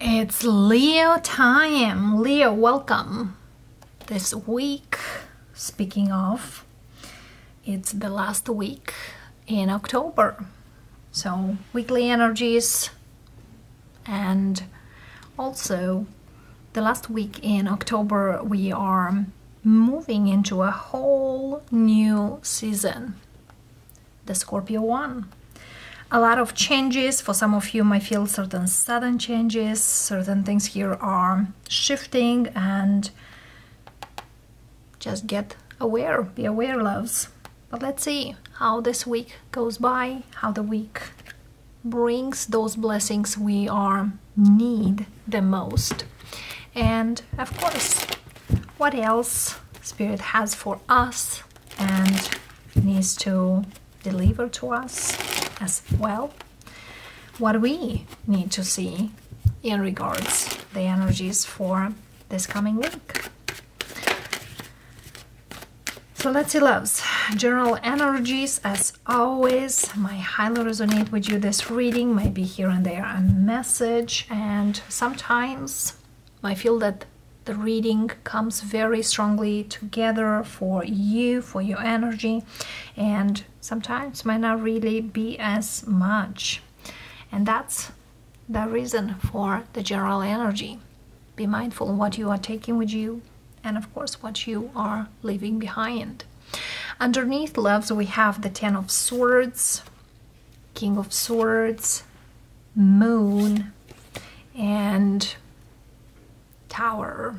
It's Leo time. Leo, welcome. This week, speaking of, it's the last week in October. So weekly energies, and also the last week in October we are moving into a whole new season, the Scorpio one. A lot of changes. For some of you might feel certain sudden changes, certain things here are shifting, and just get aware, be aware, loves. But let's see how this week goes by, how the week brings those blessings we are need the most. And of course, what else Spirit has for us and needs to deliver to us as well, what we need to see in regards the energies for this coming week. So let's see, loves. General energies, as always, might highly resonate with you. This reading might be here and there a message, and sometimes I feel that the reading comes very strongly together for you, for your energy, and sometimes might not really be as much. And that's the reason for the general energy. Be mindful what you are taking with you, and of course what you are leaving behind. Underneath, loves, we have the Ten of Swords, King of Swords, Moon, and Tower.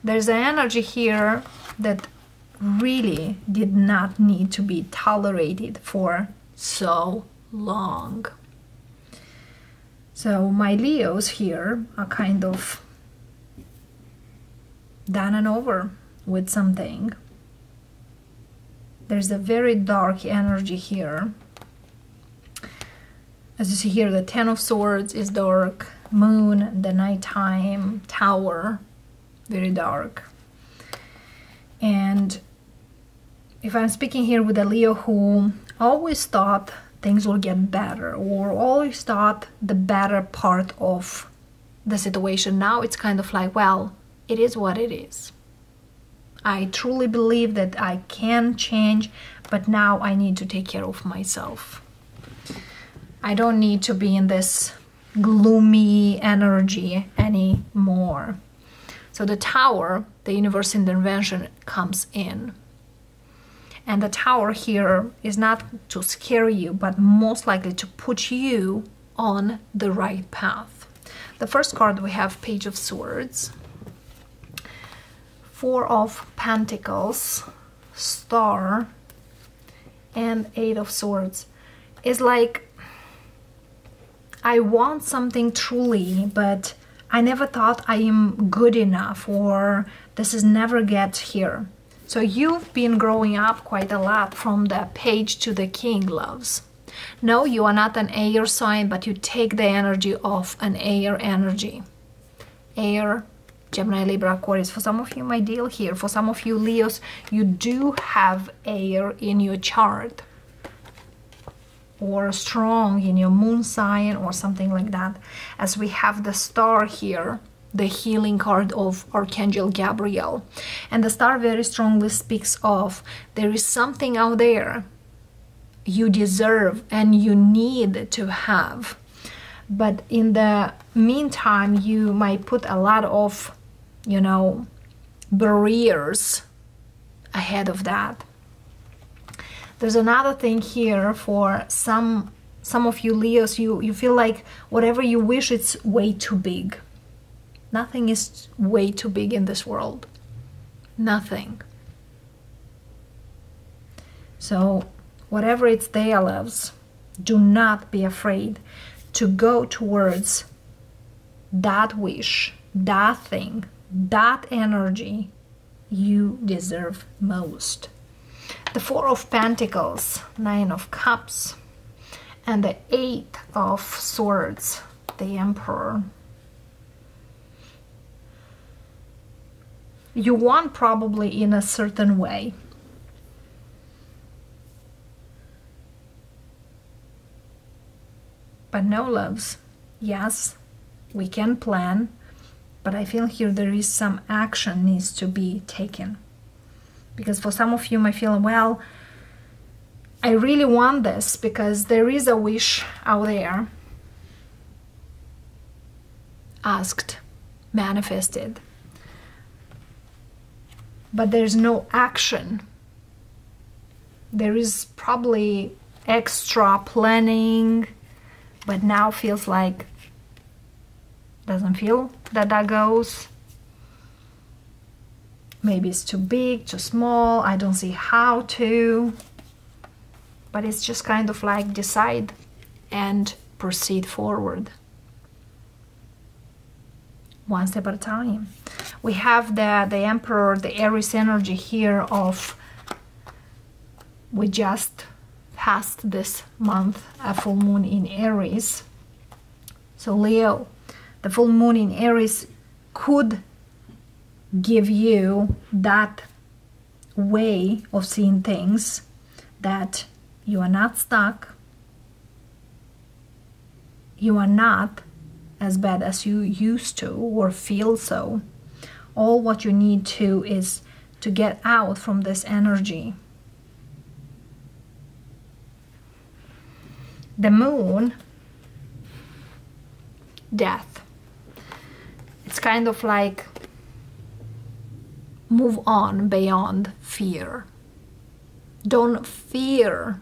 There's an energy here that really did not need to be tolerated for so long. So my Leos here are kind of done and over with something. There's a very dark energy here. As you see here, the Ten of Swords is dark, Moon, the nighttime, Tower, very dark. And if I'm speaking here with a Leo who always thought things will get better, or always thought the better part of the situation, now it's kind of like, well, it is what it is. I truly believe that I can change, but now I need to take care of myself. I don't need to be in this gloomy energy anymore. So the Tower, the universe intervention, comes in. And the Tower here is not to scare you, but most likely to put you on the right path. The first card we have Page of Swords, Four of Pentacles, Star, and Eight of Swords. It's like, I want something truly, but I never thought I am good enough, or this is never get here. So you've been growing up quite a lot from the Page to the King, loves. No, you are not an air sign, but you take the energy of an air energy. Air, Gemini, Libra, Aquarius. For some of you, my deal here. For some of you, Leos, you do have air in your chart, or strong in your moon sign, or something like that. As we have the Star here, the healing card of Archangel Gabriel. And the Star very strongly speaks of there is something out there you deserve and you need to have. But in the meantime, you might put a lot of, barriers ahead of that. There's another thing here for some of you Leos, you feel like whatever you wish, it's way too big. Nothing is way too big in this world. Nothing. So whatever it's there, loves, do not be afraid to go towards that wish, that thing, that energy you deserve most. The Four of Pentacles, Nine of Cups, and the Eight of Swords, the Emperor. You want probably in a certain way. But no, loves, yes, we can plan, but I feel here there is some action needs to be taken. Because for some of you might feel, well, I really want this because there is a wish out there, asked, manifested, but there's no action. There is probably extra planning, but now feels like doesn't feel that goes. Maybe it's too big, too small, I don't see how to, but it's just kind of like decide and proceed forward one step at a time. We have the Emperor, the Aries energy here of, we just passed this month a full moon in Aries. So Leo, the full moon in Aries could give you that way of seeing things, that you are not stuck, you are not as bad as you used to or feel so. All what you need to is to get out from this energy. The moon, death. It's kind of like move on beyond fear. Don't fear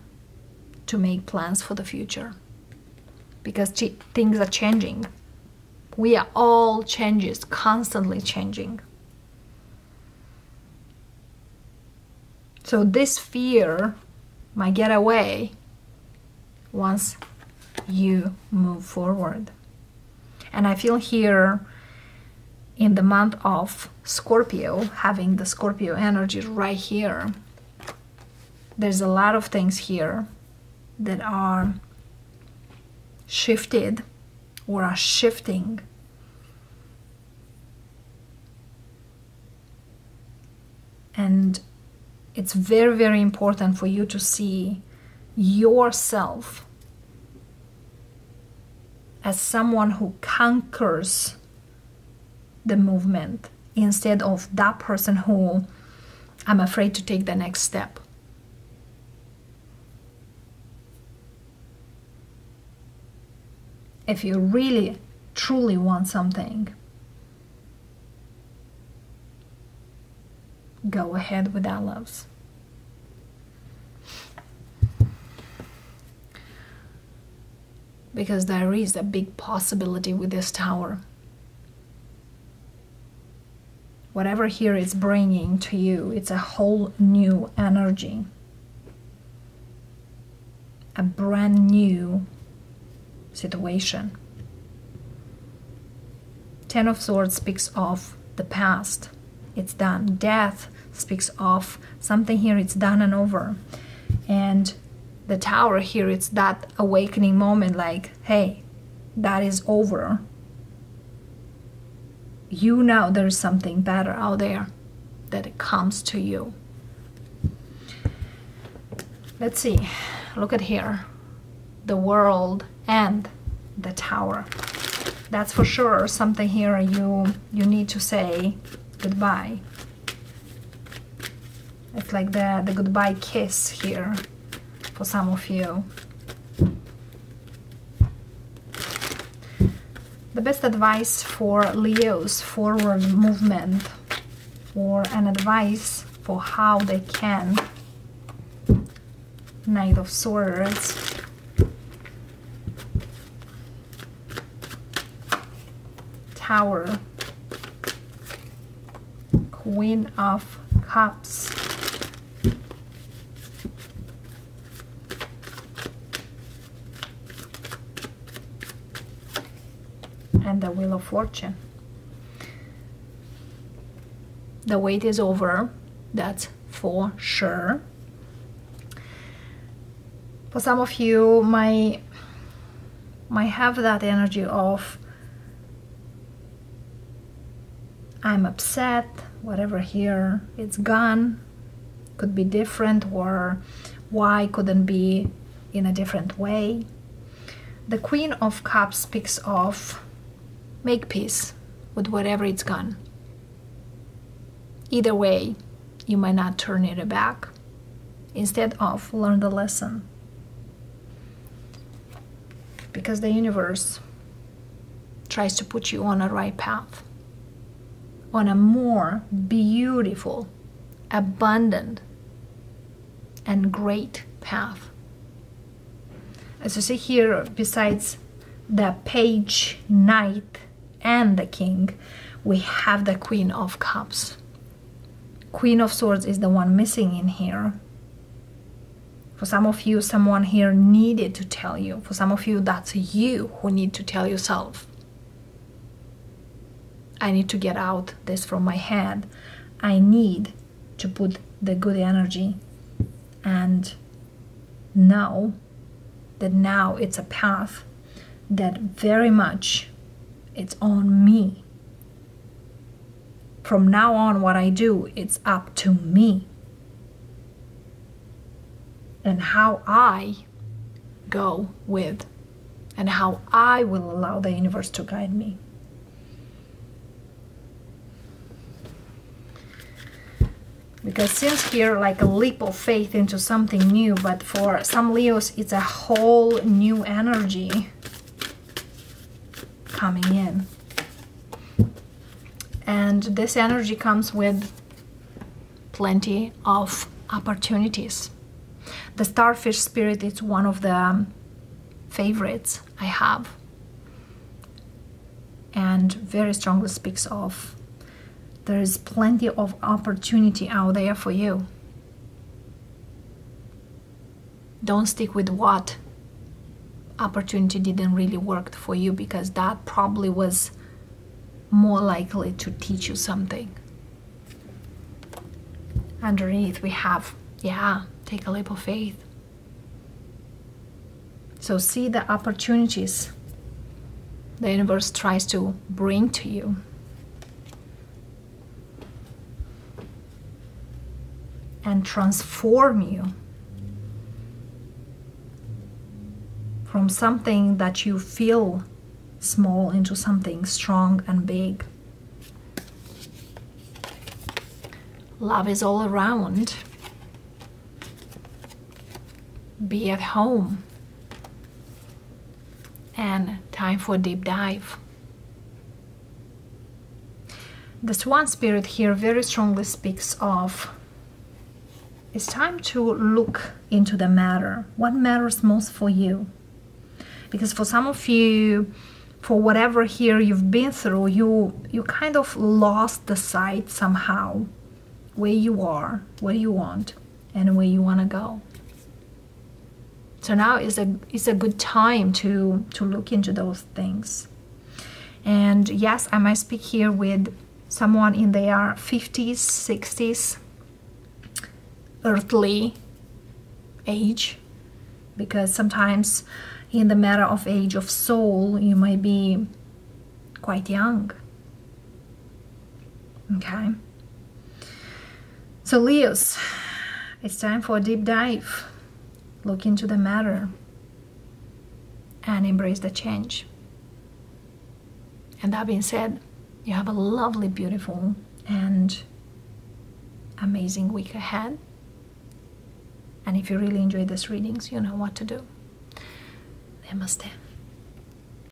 to make plans for the future, because things are changing. We are all changes, constantly changing. So this fear might get away once you move forward. And I feel here in the month of Scorpio, having the Scorpio energy right here, there's a lot of things here that are shifted or are shifting. And it's very, very important for you to see yourself as someone who conquers the movement instead of that person who I'm afraid to take the next step. If you really, truly want something, go ahead with that, loves. Because there is a big possibility with this Tower. Whatever here is bringing to you, it's a whole new energy. A brand new situation. Ten of Swords speaks of the past. It's done. Death speaks of something here, it's done and over. And the Tower here, it's that awakening moment, like, hey, that is over. You know there's something better out there that it comes to you. Let's see. Look at here. The World and the Tower. That's for sure something here you need to say goodbye. It's like the goodbye kiss here for some of you. The best advice for Leo's forward movement, or an advice for how they can. Knight of Swords. Tower. Queen of Cups. And the Wheel of Fortune. The wait is over, that's for sure. For some of you might have that energy of I'm upset, whatever here, it's gone, could be different, or why couldn't be in a different way. The Queen of Cups speaks of make peace with whatever it's gone. Either way, you might not turn it back. Instead of, learn the lesson. Because the universe tries to put you on a right path, on a more beautiful, abundant, and great path. As you see here, besides the page, knight, and the king, we have the Queen of Cups. Queen of Swords is the one missing in here. For some of you, someone here needed to tell you. For some of you, that's you who need to tell yourself. I need to get out this from my head. I need to put the good energy and know that now it's a path that very much it's on me. From now on, what I do, it's up to me. And how I go with, and how I will allow the universe to guide me. Because since here, like a leap of faith into something new, but for some Leos, it's a whole new energy coming in. And this energy comes with plenty of opportunities. The starfish spirit is one of the favorites I have, and very strongly speaks of there is plenty of opportunity out there for you. Don't stick with what opportunity didn't really work for you, because that probably was more likely to teach you something. Underneath we have, take a leap of faith. So see the opportunities the universe tries to bring to you. And transform you from something that you feel small into something strong and big. Love is all around. Be at home. And time for a deep dive. The Swan Spirit here very strongly speaks of it's time to look into the matter. What matters most for you? Because for some of you, for whatever here you've been through, you kind of lost the sight somehow, where you are, what you want, and where you want to go. So now is a good time to look into those things. And yes, I might speak here with someone in their 50s, 60s, earthly age, because sometimes in the matter of age of soul, you might be quite young. Okay. So Leos, it's time for a deep dive. Look into the matter and embrace the change. And that being said, you have a lovely, beautiful, and amazing week ahead. And if you really enjoy these readings, you know what to do. Namaste.